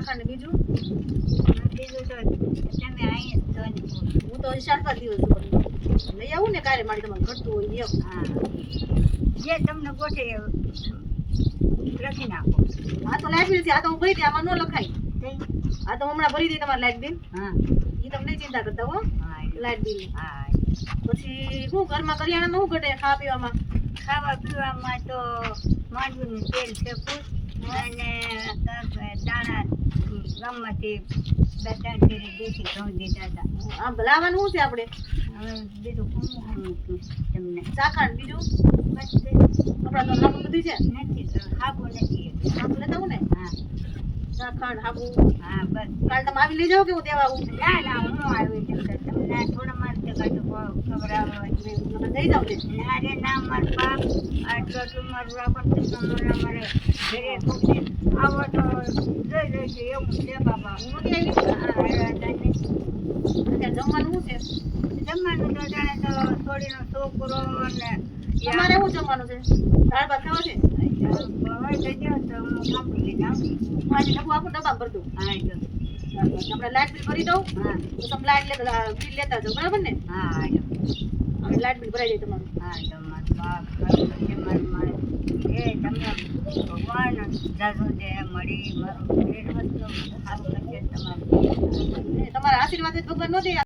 ચાખણ ને બીજું બીજું તો તમે અહીંયા જ છો ને. હું તો 4-5 દિવસ છું લઈ આવું ને કારે મારી તમારે ઘટતું હોય એમ હા જે તમને ગોઠે લખી નાખો. આ તો લાઈટ બિલ છે આ તો હું ભરી દે આમાં ન લખાય થઈ? આ તો હમણાં ભરી દે તમારે લાઈટ બિલ હા એ તમને નહીં ચિંતા કરતા હો હા લાઈટ બિલ હા. પછી શું ઘરમાં કરિયાણામાં શું ઘટે ખાવા પીવામાં ખાવા પીવામાં તો માંડવીનું તેલ છે અને દાણા ગમમાંથી 2-3 કેરી દેશી ઘઉં દીધા હતા. આમ લાવવાનું શું છે આપણે હવે બીજું શું તમને ચાખણ બીજું બસ આપણા તો હાબુ બધું છે નથી તો હાબુ નથી. હાબુ લેતા આવું ને હા ચાખણ હાબુ હા બસ. કાલ તમે આવી લઈ જાઓ કે હું દેવા આવું ના ના હું આવી શકતો તમને થોડા મારે ખબર આવે લઈ જાવ ને ના રે ના મારા બાપ આટલો તમારું રાખો મારે ઘરે પૂછે આવો તો જોઈ લઈશું એવું છે બાપા. હું નથી આવી અત્યારે જમવાનું શું છે જમવાનું તો જાણે તો થોડીનો છોકરો ને તમારે શું જમવાનું છે દાળ ભાત ખાવા છે હવે જજો તો હું સાંભળી જાઉં. હું આજે ડબ્બુ આખું ડબ્બા ભરી દઉં હા જો આપણે લાઇટ બિલ ભરી દઉં હા તો તમે લાઇટ બિલ લેતા જાઓ બરાબર ને હા જો હવે લાઇટ બિલ ભરાઈ જાય તમારું હા તો મારા બાપ મારે એ તમને ભગવાન જાજો દે મળી મારું પેટ વસ્તુ સારું લખે તમારું. તમારા આશીર્વાદ જ ભગવાન ન દે